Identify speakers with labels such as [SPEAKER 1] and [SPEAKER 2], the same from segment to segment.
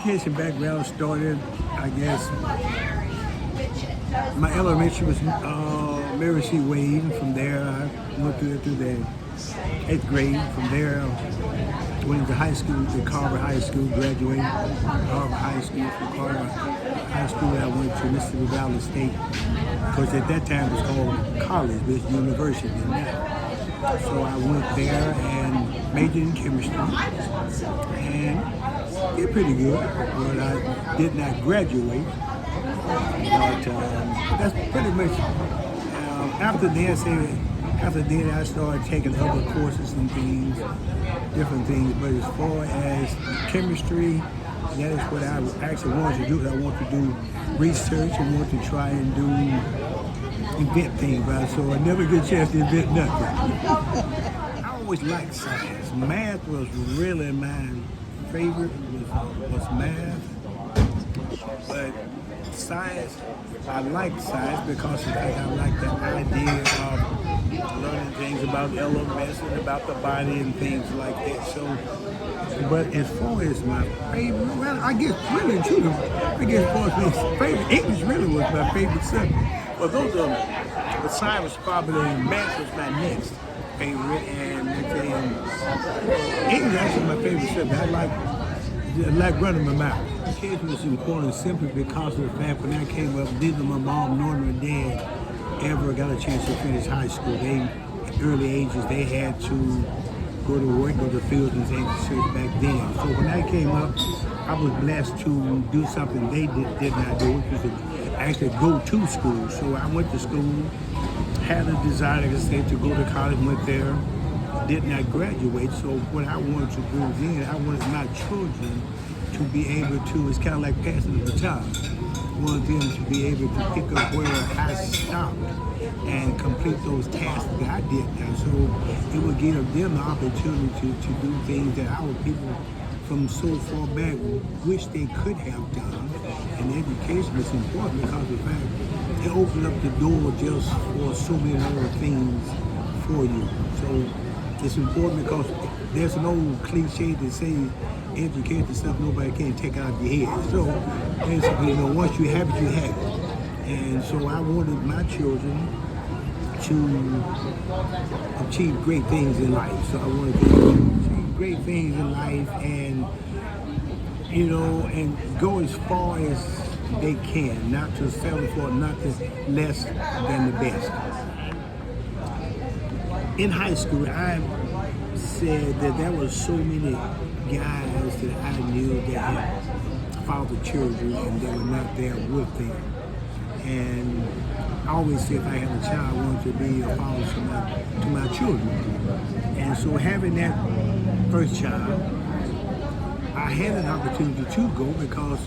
[SPEAKER 1] education background started, I guess, my elementary was Mary C. Wade. From there, I went through the 8th grade. From there, went into high school, to Carver High School, graduated from Carver High School. From Carver High School, I went to Mississippi Valley State. Because at that time it was called college, but it's university now. So I went there and majored in chemistry. And did pretty good, but I did not graduate. But that's pretty much, after that I started taking other courses and things, different things. But as far as chemistry, that is what I actually wanted to do. I want to do research. I want to try and invent things, right? So I never get a chance to invent nothing. I always liked science. Math was really my favorite, was math. But science, I like science because I like the idea of learning things about elements and about the body and things like that. So, but as far as my favorite, well, I guess really too, I guess as far as my favorite, English really was my favorite subject. But those are, the science was probably, math was my next favorite, and English actually my favorite subject. I like running my mouth. Education was important simply because of the fact when I came up, neither my mom nor my dad ever got a chance to finish high school. They, at early ages, they had to go to work, go to fields and things back then. So when I came up, I was blessed to do something they did not do, which was to actually go to school. So I went to school, had a desire, like I said, to go to college, went there, did not graduate. So what I wanted to do then, I wanted my children to be able to, it's kind of like passing the baton. I wanted them to be able to pick up where I stopped and complete those tasks that I did now. So it would give them the opportunity to do things that our people from so far back wish they could have done. And education is important because of the fact it opens up the door just for so many other things for you. So it's important because there's an old cliche that says education stuff nobody can take out of your head. So basically, once you have it, you have it. And so I wanted my children to achieve great things in life. So I wanted them to achieve great things in life and, and go as far as they can, not to settle for nothing less than the best. In high school, I said that there were so many guys that I knew that had fathered children and they were not there with them. And I always said if I had a child, I wanted to be a father to my children. And so having that first child, I had an opportunity to go because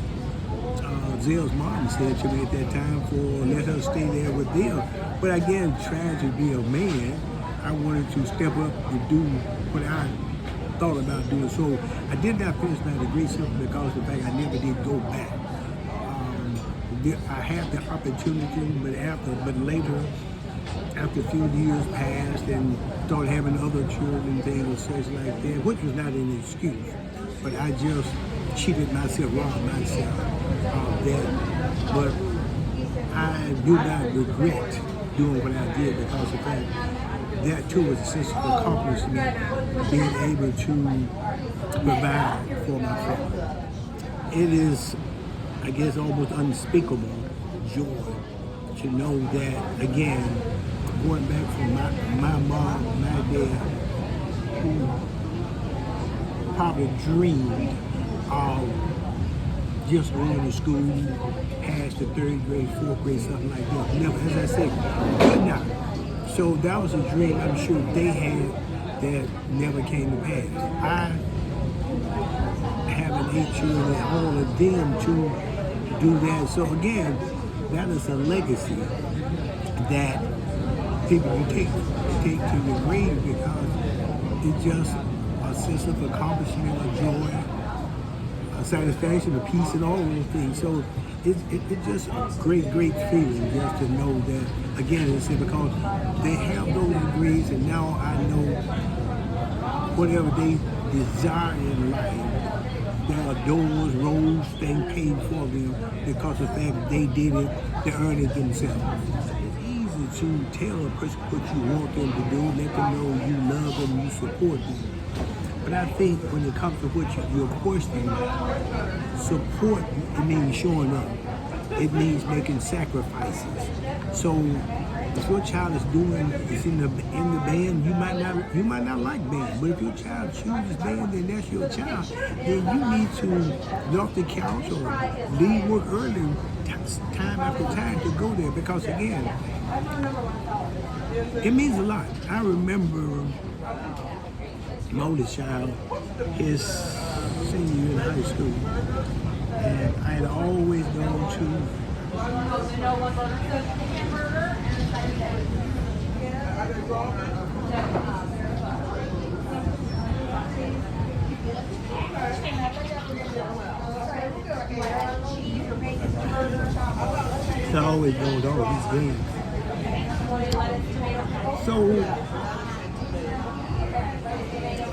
[SPEAKER 1] Zell's mom said to me at that time let her stay there with them. But again, trying to be a man, I wanted to step up and do what I thought about doing. So I did not finish my degree simply because of the fact I never did go back. I had the opportunity, but later, after a few years passed and started having other children and things and such like that, which was not an excuse, but I just cheated myself, robbed myself of that. But I do not regret doing what I did because of the fact that too was a sense of accomplishment, being able to provide for my family. It is, I guess, almost unspeakable joy to know that, again, going back from my mom, my dad, who probably dreamed of just going to school past the 3rd grade, 4th grade, something like that. Never, as I said, could not. So that was a dream I'm sure they had that never came to pass. I having 8 children, all of them to do that. So again, that is a legacy that people can take to the grave because it's just a sense of accomplishment, a joy, a satisfaction, a peace, and all those things. So it's just a great feeling just to know that, again, it's because they have those degrees and now I know whatever they desire in life, their doors, roads, things paid for them because of the fact they did it, they earned it themselves. It's easy to tell a person what you want them to do, let them know you love them, you support them. But I think when it comes to what your question, support, it means showing up. It means making sacrifices. So if your child is in the band, you might not like band. But if your child chooses band, then that's your child. Then you need to get off the couch or leave work early, time after time to go there. Because again, it means a lot. I remember my oldest child, his senior year in high school, and I had always gone to I always go to all these games. So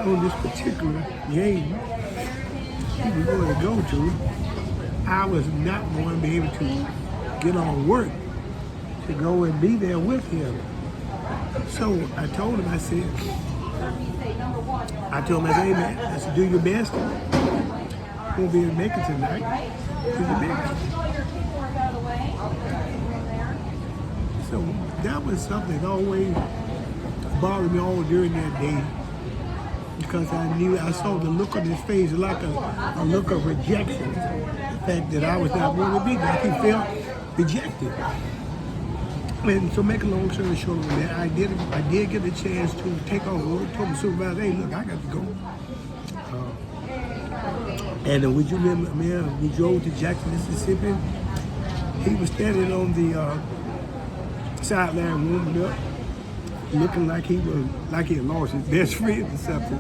[SPEAKER 1] on this particular game he was going to go to, I was not going to be able to get on work to go and be there with him. So I told him, I said, hey man, I said, do your best. Won't be able to make it tonight. Do your best. So that was something that always bothered me all during that day, because I saw the look on his face, like a look of rejection. The fact that I was not going to be there. He felt rejected. And so, make a long story short, I did get a chance to take off work. Told my supervisor, hey, look, I got to go. And we drove to Jackson, Mississippi. He was standing on the sideline warming up, looking like he had lost his best friend or something.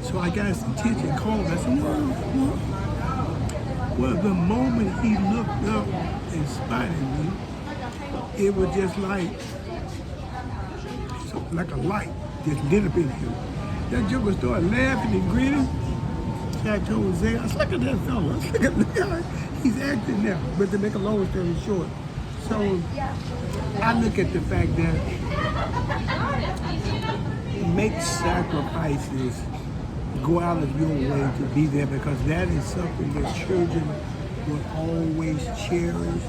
[SPEAKER 1] So I got his attention, called. I said, well, the moment he looked up and spotted me, it was just like a light just lit up in him. That joker started laughing and grinning. So I told Zay, I said, look at that fella. I said, look at that. He's acting now. But to make a long story short, so I look at the fact that make sacrifices, go out of your way to be there, because that is something that children will always cherish,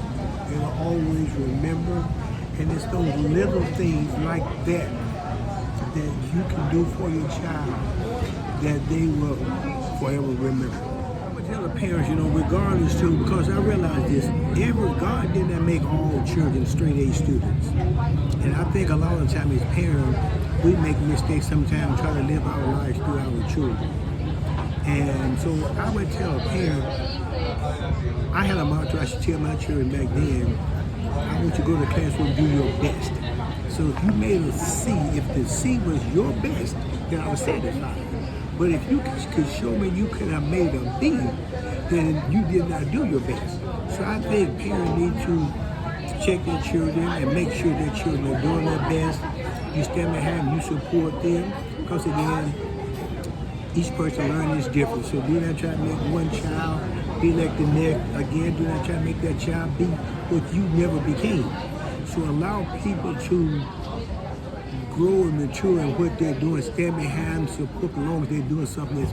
[SPEAKER 1] they will always remember. And it's those little things like that that you can do for your child that they will forever remember. I would tell the parents, regardless too, because I realize this, God did not make all children straight A students. And I think a lot of the time as parents, we make mistakes sometimes trying to live our lives through our children. And so I would tell a parent, I had a mantra I should tell my children back then, I want you to go to the classroom and do your best. So if you made a C, if the C was your best, then I was satisfied. But if you could show me you could have made a B, then you did not do your best. So I think parents need to check their children and make sure their children are doing their best. You stand behind them, you support them, because again, each person learning is different. So do not try to make one child be like the next. Again, do not try to make that child be what you never became. So allow people to grow and mature in what they're doing. Stand behind, support as long as they're doing something that's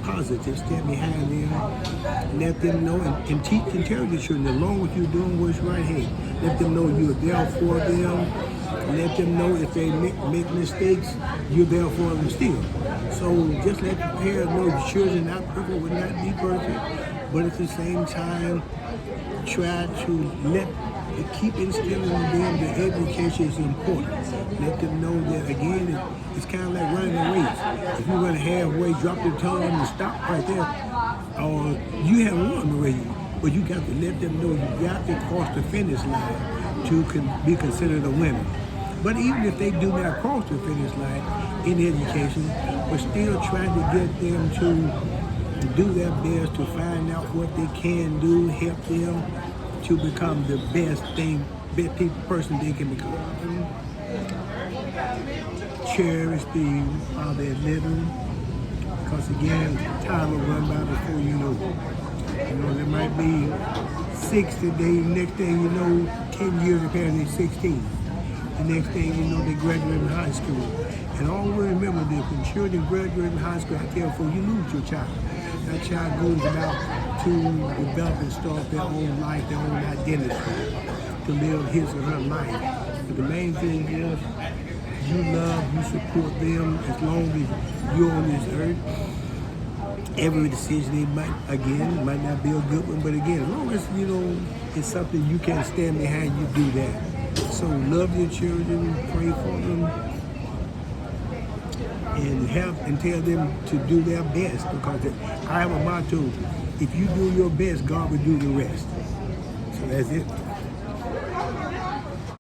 [SPEAKER 1] positive. Stand behind them, let them know, and teach and tell your children, as long as you're doing what's right, hey, let them know you're there for them. Let them know if they make mistakes, you're there for them still. So just let the parents know the children are not perfect, will not be perfect, but at the same time, try to keep instilling in them that education is important. Let them know that, again, it's kind of like running a race. If you run halfway, drop the tongue and stop right there, or you haven't won the race, but you got to let them know you got to cross the finish line to be considered a winner. But even if they do not cross the finish line in education, we're still trying to get them to do their best to find out what they can do, help them to become the best person they can become. Cherish the while they're living, because again, time will run by before you know it. You know, there might be 60 days, next thing you know, 10 years of parenting, they're 16. The next thing you know, they graduate from high school. And always remember this, when children graduate from high school, I tell folks, you lose your child. That child goes about to develop and start their own life, their own identity, to live his or her life. But the main thing is, you love, you support them as long as you're on this earth. Every decision they might not be a good one, but again, as long as, you know, it's something you can stand behind, you do that. So love your children, pray for them, and tell them to do their best, because I have a motto: if you do your best, God will do the rest. So that's it.